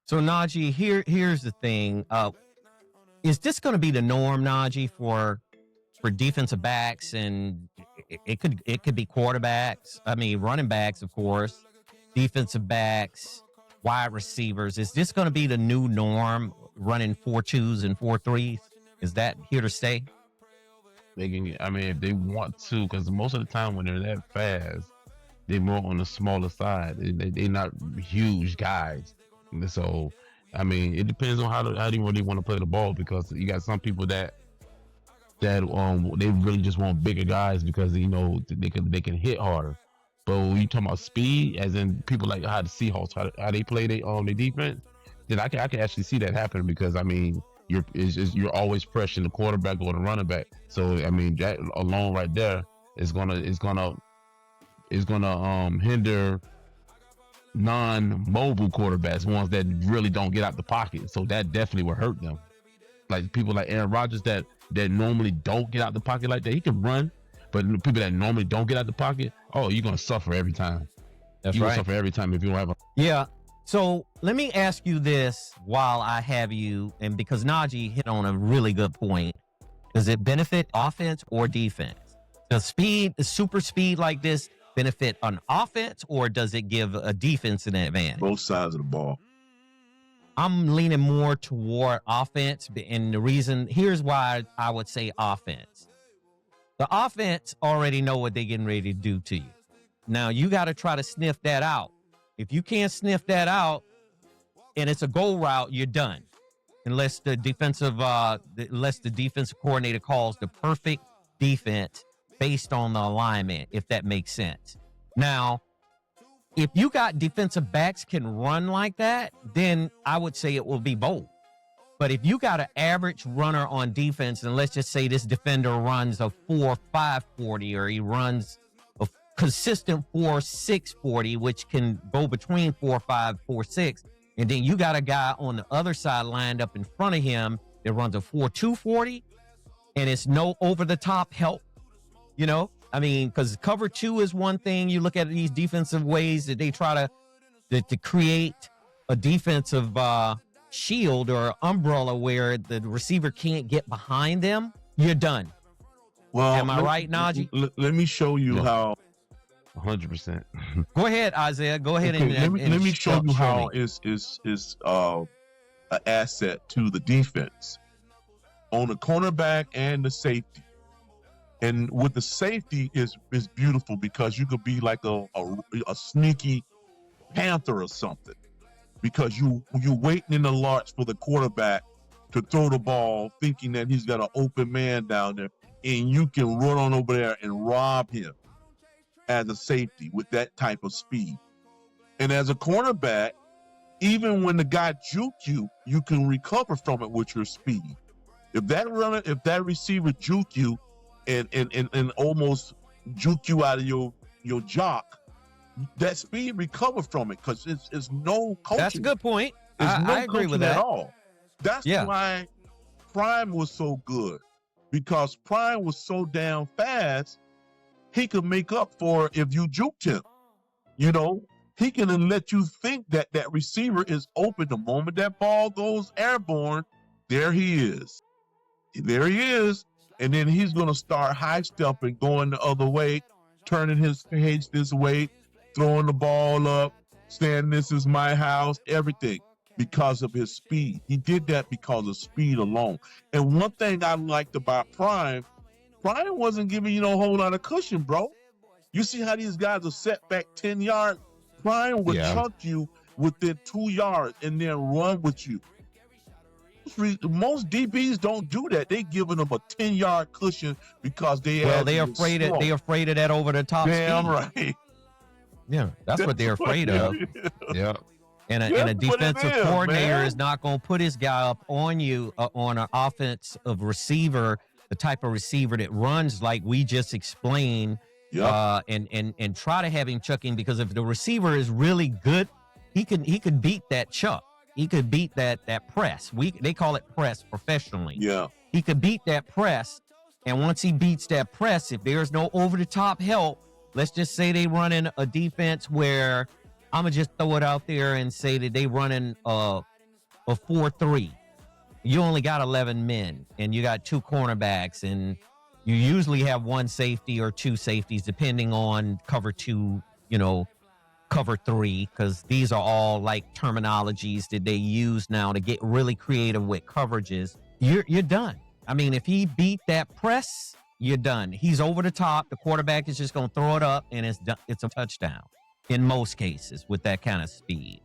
So Najee, here's the thing. Is this going to be the norm, Najee, for defensive backs, and it could be quarterbacks? I mean, running backs, of course, defensive backs, wide receivers. Is this going to be the new norm, running 4.2s and 4.3s? Is that here to stay? They can. I mean, if they want to, because most of the time when they're that fast, they're more on the smaller side. They're not huge guys. So, I mean, it depends on how do you really want to play the ball, because you got some people that they really just want bigger guys because they can hit harder. But when you talking about speed, as in people like how the Seahawks, how they play their defense, then I can actually see that happening, because I mean you're always pressuring the quarterback or the running back. So I mean that alone right there is gonna hinder non-mobile quarterbacks, ones that really don't get out the pocket. So that definitely will hurt them. Like people like Aaron Rodgers that normally don't get out the pocket like that. He can run, but people that normally don't get out the pocket, oh, you're gonna suffer every time. That's you're right. Gonna suffer every time if you don't have a. Yeah. So let me ask you this while I have you, and because Najee hit on a really good point. Does it benefit offense or defense? Does super speed like this benefit on offense, or does it give a defense an advantage? Both sides of the ball. I'm leaning more toward offense, and the reason, here's why I would say offense. The offense already know what they're getting ready to do to you. Now, you got to try to sniff that out. If you can't sniff that out and it's a go route, you're done. Unless the defensive coordinator calls the perfect defense based on the alignment, if that makes sense. Now, if you got defensive backs can run like that, then I would say it will be both. But if you got an average runner on defense, and let's just say this defender runs a 4.5 40, or he runs a consistent 4.6 40, which can go between 4.5, 4.6, and then you got a guy on the other side lined up in front of him that runs a 4.2 40, and it's no over-the-top help, you know? I mean, because cover two is one thing. You look at these defensive ways that they try to create a defensive shield or umbrella where the receiver can't get behind them. You're done. Well, am I right, Najee? Let me show you how. 100%. Go ahead, Isaiah. Go ahead Okay, and let me show you how me. is an asset to the defense on the cornerback and the safety. And with the safety is beautiful, because you could be like a sneaky panther or something, because you waiting in the large for the quarterback to throw the ball, thinking that he's got an open man down there, and you can run on over there and rob him as a safety with that type of speed. And as a cornerback, even when the guy juke you, you can recover from it with your speed. If that receiver juke you and almost juke you out of your jock, that speed recover from it, because it's no coaching. That's a good point. There's no I agree with coaching that at all. That's why Prime was so good, because Prime was so damn fast. He could make up for if you juked him. You know, he can let you think that that receiver is open. The moment that ball goes airborne, there he is. There he is. And then he's going to start high stepping, going the other way, turning his page this way, throwing the ball up, saying this is my house, everything, because of his speed. He did that because of speed alone. And one thing I liked about Prime wasn't giving you no whole lot of cushion, bro. You see how these guys are set back 10 yards? Prime would chunk you within 2 yards and then run with you. Most DBs don't do that. They giving them a 10-yard cushion because they're afraid of that over the top. Damn speed. right. Yeah, that's what they're afraid of. Yeah. And a defensive coordinator is not going to put his guy up on you on an offensive receiver, the type of receiver that runs like we just explained, and try to have him chucking, because if the receiver is really good, he could beat that chuck. He could beat that press. They call it press professionally. Yeah. He could beat that press, and once he beats that press, if there's no over-the-top help, let's just say they run in a defense where I'm going to just throw it out there and say that they running a or 4-3, you only got 11 men and you got 2 cornerbacks, and you usually have 1 safety or 2 safeties, depending on cover 2, cover 3, because these are all like terminologies that they use now to get really creative with coverages. You're done. I mean, if he beat that press, you're done. He's over the top. The quarterback is just going to throw it up, and it's done. It's a touchdown in most cases with that kind of speed.